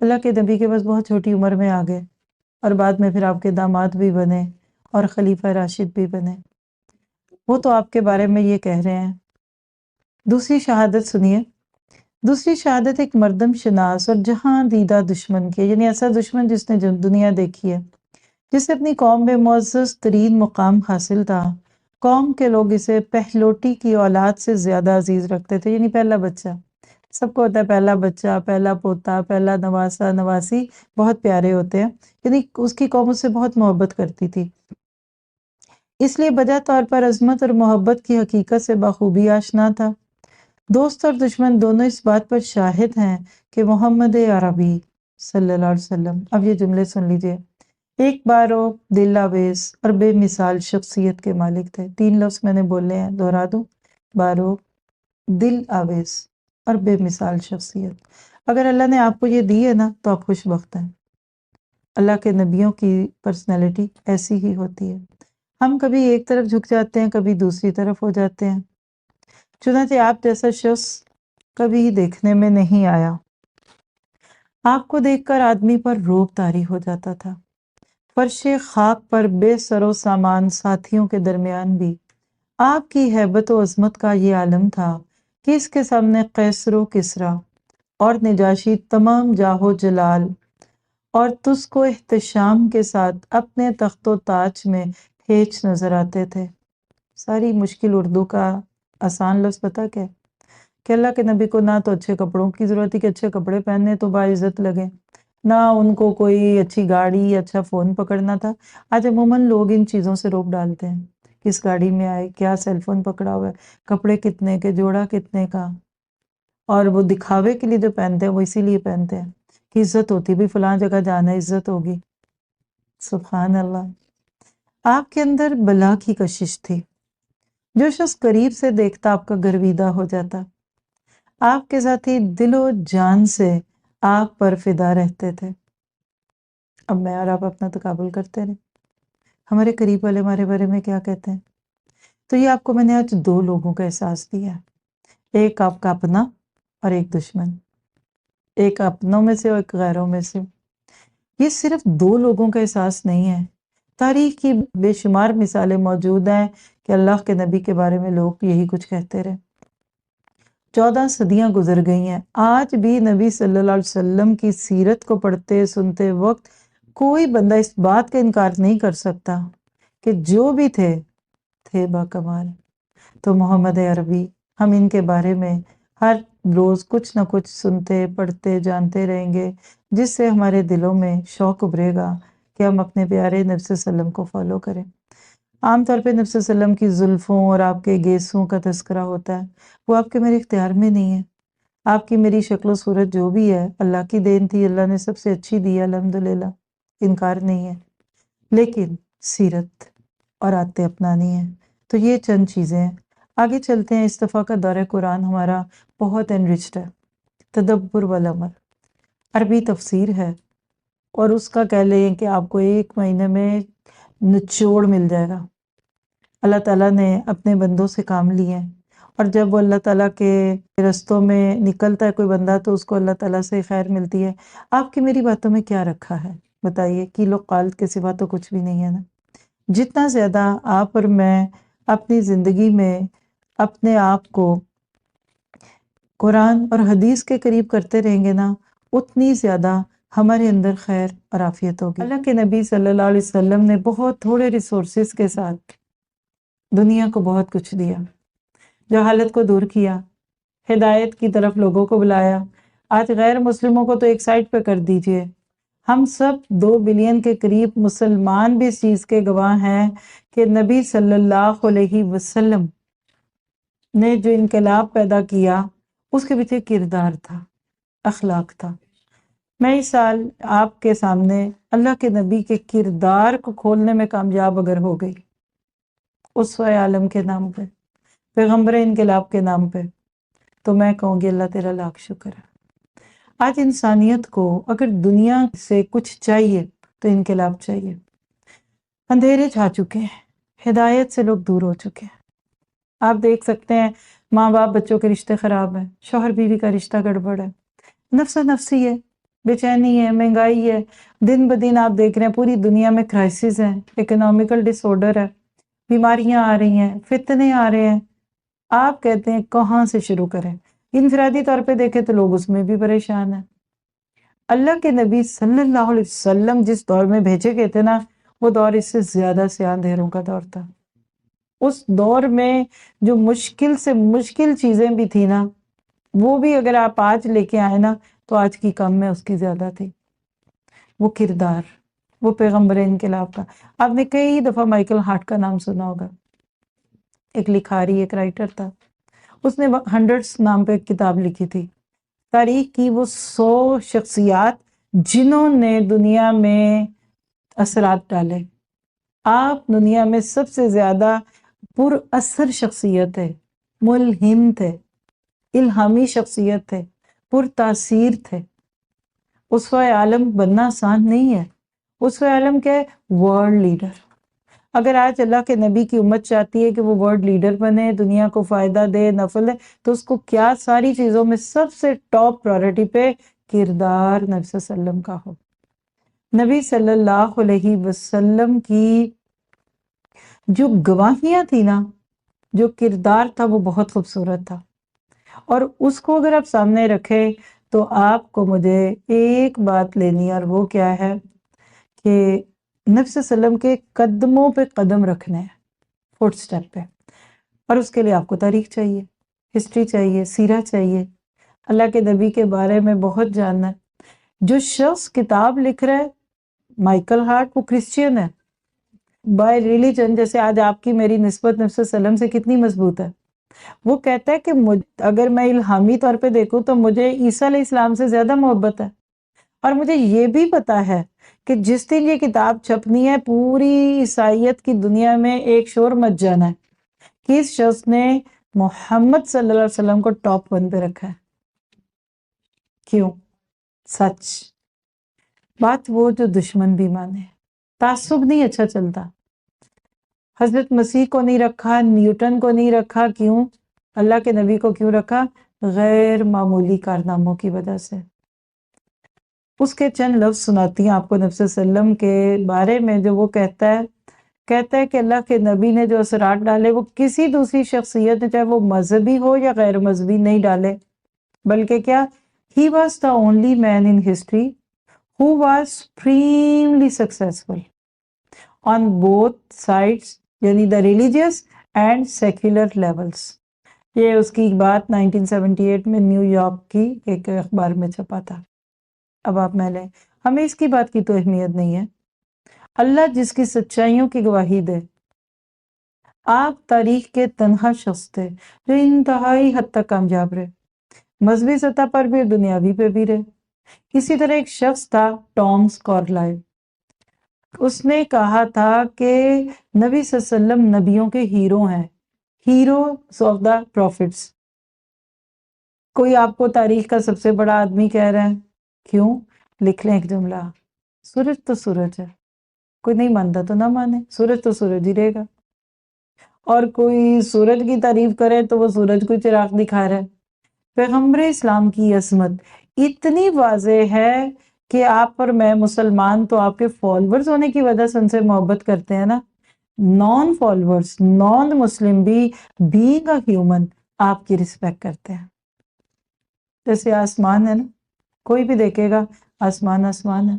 اللہ کے نبی کے بس بہت چھوٹی عمر میں آ گئے، اور بعد میں پھر آپ کے داماد بھی بنے اور خلیفہ راشد بھی بنے۔ وہ تو آپ کے بارے میں یہ کہہ رہے ہیں۔ دوسری شہادت سنیے۔ دوسری شہادت ایک مردم شناس اور جہاں دیدہ دشمن کی، یعنی ایسا دشمن جس نے دنیا دیکھی ہے، جس سے اپنی قوم میں معزز ترین مقام حاصل تھا۔ قوم کے لوگ اسے پہلوٹی کی اولاد سے زیادہ عزیز رکھتے تھے، یعنی پہلا بچہ۔ سب کو ہوتا ہے پہلا بچہ، پہلا پوتا، پہلا نواسا، نواسی بہت پیارے ہوتے ہیں، یعنی اس کی قوم اس سے بہت محبت کرتی تھی، اس لیے بجا طور پر عظمت اور محبت کی حقیقت سے بخوبی آشنا تھا۔ دوست اور دشمن دونوں اس بات پر شاہد ہیں کہ محمد عربی صلی اللہ علیہ وسلم، اب یہ جملے سن لیجئے، ایک بارو دل آویز اور بے مثال شخصیت کے مالک تھے۔ 3 لفظ میں نے بولے ہیں، دہرا دوں، بارو دل آویز اور بے مثال شخصیت۔ اگر اللہ نے آپ کو یہ دی ہے نا تو آپ خوش بخت ہیں۔ اللہ کے نبیوں کی پرسنالٹی ایسی ہی ہوتی ہے۔ ہم کبھی ایک طرف جھک جاتے ہیں، کبھی دوسری طرف ہو جاتے ہیں، چنانچہ آپ جیسا شخص کبھی دیکھنے میں نہیں آیا۔ آپ کو دیکھ کر آدمی پر رعب طاری ہو جاتا تھا۔ فرش خاک پر بے سر و سامان ساتھیوں کے درمیان بھی آپ کی ہیبت و عظمت کا یہ عالم تھا کہ اس کے سامنے قیصر و کسریٰ اور نجاشی تمام جاہ و جلال اور تس کو احتشام کے ساتھ اپنے تخت و تاج میں ہیچ نظر آتے تھے۔ ساری مشکل اردو کا آسان لفظ پتہ کیا ہے؟ کہ اللہ کے نبی کو نہ تو اچھے کپڑوں کی ضرورت تھی کہ اچھے کپڑے پہننے تو باعزت لگے، نہ ان کو کوئی اچھی گاڑی یا اچھا فون پکڑنا تھا۔ آج عموماً لوگ ان چیزوں سے روک ڈالتے ہیں، کس گاڑی میں آئے، کیا سیل فون پکڑا ہوا ہے، کپڑے کتنے کے، جوڑا کتنے کا، اور وہ دکھاوے کے لیے جو پہنتے ہیں وہ اسی لیے پہنتے ہیں کہ عزت ہوتی بھی فلاں جگہ جانا ہے، عزت ہوگی۔ سبحان اللہ۔ آپ کے اندر بلا کی کشش تھی، جو شخص قریب سے دیکھتا آپ کا گرویدہ ہو جاتا۔ آپ کے ساتھی دل و جان سے آپ پر فدا رہتے تھے۔ اب میں اور آپ اپنا تقابل کرتے رہے، ہمارے قریب والے ہمارے بارے میں کیا کہتے ہیں۔ تو یہ آپ کو میں نے آج 2 لوگوں کا احساس دیا، ایک آپ کا اپنا اور ایک دشمن، ایک اپنوں میں سے اور ایک غیروں میں سے۔ یہ صرف 2 لوگوں کا احساس نہیں ہے، تاریخ کی بے شمار مثالیں موجود ہیں کہ اللہ کے نبی کے بارے میں لوگ یہی کچھ کہتے رہے۔ 14 صدیاں گزر گئی ہیں، آج بھی نبی صلی اللہ علیہ وسلم کی سیرت کو پڑھتے سنتے وقت کوئی بندہ اس بات کا انکار نہیں کر سکتا کہ جو بھی تھے با کمال۔ تو محمد عربی، ہم ان کے بارے میں ہر روز کچھ نہ کچھ سنتے پڑھتے جانتے رہیں گے، جس سے ہمارے دلوں میں شوق ابھرے گا کہ ہم اپنے پیارے نبی صلی اللہ علیہ وسلم کو فالو کریں۔ عام طور پہ نبی صلی اللہ علیہ وسلم کی زلفوں اور آپ کے گیسوں کا تذکرہ ہوتا ہے، وہ آپ کے میرے اختیار میں نہیں ہے۔ آپ کی میری شکل و صورت جو بھی ہے اللہ کی دین تھی، اللہ نے سب سے اچھی دی ہے الحمدللہ، انکار نہیں ہے، لیکن سیرت اور عادتیں اپنانی ہیں۔ تو یہ چند چیزیں ہیں، آگے چلتے ہیں۔ اس دفعہ کا دورہ قرآن ہمارا بہت انرچڈ ہے، تدبر والعمل، عربی تفسیر ہے، اور اس کا کہہ لیں کہ آپ کو 1 مہینے میں نچوڑ مل جائے گا۔ اللہ تعالیٰ نے اپنے بندوں سے کام لیے ہیں، اور جب وہ اللہ تعالیٰ کے رستوں میں نکلتا ہے کوئی بندہ تو اس کو اللہ تعالیٰ سے خیر ملتی ہے۔ آپ کی میری باتوں میں کیا رکھا ہے بتائیے؟ کیلو قالت کے سوا تو کچھ بھی نہیں ہے نا۔ جتنا زیادہ آپ اور میں اپنی زندگی میں اپنے آپ کو قرآن اور حدیث کے قریب کرتے رہیں گے نا، اتنی زیادہ ہمارے اندر خیر اور عافیت ہوگی۔ اللہ کے نبی صلی اللہ علیہ وسلم نے بہت تھوڑے ریسورسز کے ساتھ دنیا کو بہت کچھ دیا، جہالت کو دور کیا، ہدایت کی طرف لوگوں کو بلایا۔ آج غیر مسلموں کو تو ایک سائڈ پہ کر دیجئے، ہم سب 2 بلین کے قریب مسلمان بھی اس چیز کے گواہ ہیں کہ نبی صلی اللہ علیہ وسلم نے جو انقلاب پیدا کیا اس کے پیچھے کردار تھا، اخلاق تھا۔ میں اس سال آپ کے سامنے اللہ کے نبی کے کردار کو کھولنے میں کامیاب اگر ہو گئی، اسوہ عالم کے نام پہ، پیغمبر انقلاب کے نام پہ، تو میں کہوں گی اللہ تیرا لاکھ شکر ہے۔ آج انسانیت کو اگر دنیا سے کچھ چاہیے تو انقلاب چاہیے۔ اندھیرے چھا چکے ہیں، ہدایت سے لوگ دور ہو چکے ہیں۔ آپ دیکھ سکتے ہیں ماں باپ بچوں کے رشتے خراب ہیں، شوہر بیوی کا رشتہ گڑبڑ ہے، نفس نفسی ہے، بے چینی ہے، مہنگائی ہے، دن بدن آپ دیکھ رہے ہیں پوری دنیا میں کرائسس ہیں، اکنامیکل ڈس آرڈر ہے، بیماریاں آ رہی ہیں، فتنے آ رہے ہیں. آپ کہتے ہیں کہاں سے شروع کریں؟ انفرادی طور پہ دیکھیں تو لوگ اس میں بھی پریشان ہیں. اللہ کے نبی صلی اللہ علیہ وسلم جس دور میں بھیجے گئے تھے نا، وہ دور اس سے زیادہ سے اندھیروں کا دور تھا. اس دور میں جو مشکل سے مشکل چیزیں بھی تھی نا، وہ بھی اگر آپ آج لے کے آئے نا تو آج کی کم میں اس کی زیادہ تھی. وہ کردار، وہ پیغمبر انقلاب کا. آپ نے کئی دفعہ مائیکل ہارٹ کا نام سنا ہوگا. ایک لکھاری، ایک رائٹر تھا. اس نے ہنڈرڈس نام پہ ایک کتاب لکھی تھی. تاریخ کی وہ 100 شخصیات جنہوں نے دنیا میں اثرات ڈالے. آپ دنیا میں سب سے زیادہ پر اثر شخصیت ہے، ملہم تھے، الہامی شخصیت تھے، پر تاثیر تھے. اسوہ عالم بننا آسان نہیں ہے. اسوہ عالم کیا ہے؟ World leader. اگر آج اللہ کے نبی کی امت چاہتی ہے کہ وہ ورلڈ لیڈر بنے، دنیا کو فائدہ دے، نفع دے، تو اس کو کیا ساری چیزوں میں سب سے ٹاپ پرائورٹی پہ کردار نبی صلی اللہ علیہ وسلم کا ہو. نبی صلی اللہ علیہ وسلم کی جو گواہیاں تھی نا، جو کردار تھا، وہ بہت خوبصورت تھا. اور اس کو اگر آپ سامنے رکھے تو آپ کو مجھے ایک بات لینی ہے، اور وہ کیا ہے کہ نبی صلی اللہ علیہ وسلم کے قدموں پہ قدم رکھنے ہیں، فٹ سٹیپ پہ. اور اس کے لیے آپ کو تاریخ چاہیے، ہسٹری چاہیے، سیرہ چاہیے، اللہ کے نبی کے بارے میں بہت جاننا ہے. جو شخص کتاب لکھ رہا ہے، مائیکل ہارٹ، وہ کرسچین ہے بائی ریلیجن. جیسے آج آپ کی میری نسبت نبی صلی اللہ علیہ وسلم سے کتنی مضبوط ہے. وہ کہتا ہے کہ اگر میں الہامی طور پہ دیکھوں تو مجھے عیسیٰ علیہ السلام سے زیادہ محبت ہے. اور مجھے یہ بھی پتا ہے کہ جس دن یہ کتاب چھپنی ہے، پوری عیسائیت کی دنیا میں ایک شور مچ جانا ہے کہ اس شخص نے محمد صلی اللہ علیہ وسلم کو ٹاپ 1 پہ رکھا ہے. کیوں؟ سچ بات وہ جو دشمن بھی مانے. تعصب نہیں اچھا چلتا. حضرت مسیح کو نہیں رکھا، نیوٹن کو نہیں رکھا. کیوں؟ اللہ کے نبی کو کیوں رکھا؟ غیر معمولی کارناموں کی وجہ سے. اس کے چند لفظ سناتی ہیں آپ کو نبی صلی اللہ علیہ وسلم کے بارے میں، جو وہ کہتا ہے کہ اللہ کے نبی نے جو اثرات ڈالے وہ کسی دوسری شخصیت نے، چاہے وہ مذہبی ہو یا غیر مذہبی، نہیں ڈالے. بلکہ کیا؟ He was the only man in history who was supremely successful on both sides، یعنی the religious and secular levels. یہ اس کی بات 1978 میں نیو یارک کی ایک اخبار میں چھپا تھا. اب آپ میں لیں، ہمیں اس کی بات کی تو اہمیت نہیں ہے. اللہ جس کی سچائیوں کی گواہی دے. آپ تاریخ کے تنہا شخص تھے جو انتہائی حد تک کامیاب رہے، مذہبی سطح پر بھی اور دنیاوی پہ بھی رہے. اسی طرح ایک شخص تھا ٹامس کارلائل. اس نے کہا تھا کہ نبی صلی اللہ علیہ وسلم نبیوں کے ہیرو ہیں، ہیروز آف دا پروفٹس. کوئی آپ کو تاریخ کا سب سے بڑا آدمی کہہ رہا ہے. کیوں؟ لکھ لیں ایک جملہ، سورج تو سورج ہے. کوئی نہیں مانتا تو نہ مانے، سورج تو سورج ہی رہے گا. اور کوئی سورج کی تعریف کرے تو وہ سورج کو چراغ دکھا رہا ہے. پیغمبر اسلام کی عظمت اتنی واضح ہے کہ آپ اور میں مسلمان تو آپ کے فالورز ہونے کی وجہ سے ان سے محبت کرتے ہیں نا. نان فالورز، نان مسلم بھی بینگ اے ہیومن آپ کی رسپیکٹ کرتے ہیں. جیسے آسمان ہے نا، کوئی بھی دیکھے گا آسمان آسمان ہے.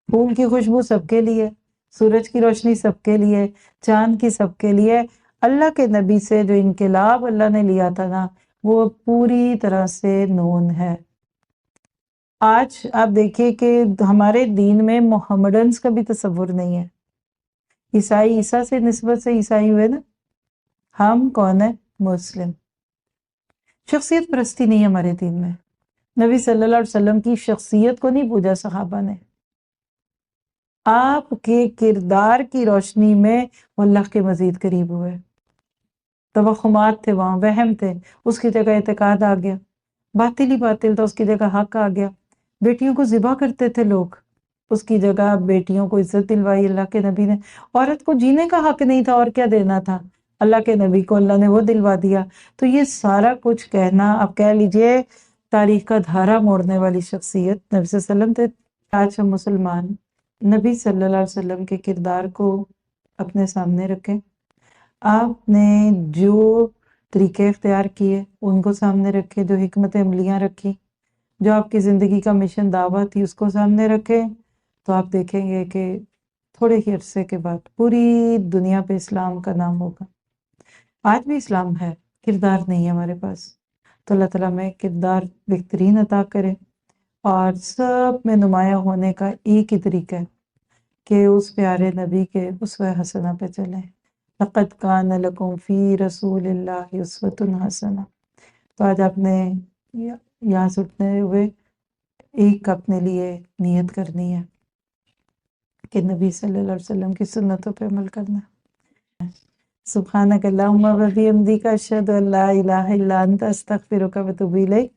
پھول کی خوشبو سب کے لیے، سورج کی روشنی سب کے لیے، چاند کی سب کے لیے. اللہ کے نبی سے جو انقلاب اللہ نے لیا تھا نا، وہ پوری طرح سے نون ہے. آج آپ دیکھیے کہ ہمارے دین میں محمڈنس کا بھی تصور نہیں ہے. عیسائی عیسیٰ سے نسبت سے عیسائی ہوئے نا، ہم کون ہیں؟ مسلم. شخصیت پرستی نہیں ہمارے دین میں. نبی صلی اللہ علیہ وسلم کی شخصیت کو نہیں پوجا صحابہ نے. آپ کے کردار کی روشنی میں وہ اللہ کے مزید قریب ہوئے. توہمات تھے وہاں، وہم تھے، اس کی جگہ اعتقاد آ گیا. باطل ہی باطل تھا، اس کی جگہ حق آ گیا. بیٹیوں کو ذبح کرتے تھے لوگ، اس کی جگہ بیٹیوں کو عزت دلوائی اللہ کے نبی نے. عورت کو جینے کا حق نہیں تھا، اور کیا دینا تھا؟ اللہ کے نبی کو اللہ نے وہ دلوا دیا. تو یہ سارا کچھ کہنا، آپ کہہ لیجئے تاریخ کا دھارا موڑنے والی شخصیت نبی صلی اللہ علیہ وسلم تھے۔ آج ہم مسلمان نبی صلی اللہ علیہ وسلم کے کردار کو اپنے سامنے رکھیں، آپ نے جو طریقے اختیار کیے ان کو سامنے رکھیں، جو حکمت عملیاں رکھی، جو آپ کی زندگی کا مشن دعوت تھی اس کو سامنے رکھیں، تو آپ دیکھیں گے کہ تھوڑے ہی عرصے کے بعد پوری دنیا پہ اسلام کا نام ہوگا۔ آج بھی اسلام ہے، کردار نہیں ہے ہمارے پاس، تو اللہ تعالیٰ میں کردار بہترین عطا کرے، اور سب میں نمایاں ہونے کا ایک ہی طریقہ ہے کہ اس پیارے نبی کے اسوہ حسنہ پہ چلیں۔ لقد کان لکم فی رسول اللہ اسوۃ حسنہ۔ تو آج آپ نے یہاں سے اٹھنے ہوئے ایک اپنے لیے نیت کرنی ہے کہ نبی صلی اللہ علیہ وسلم کی سنتوں پہ عمل کرنا۔ سبحانک اللہم و بحمدک اشہد ان لا الہ الا انت استغفرک و اتوب الیک۔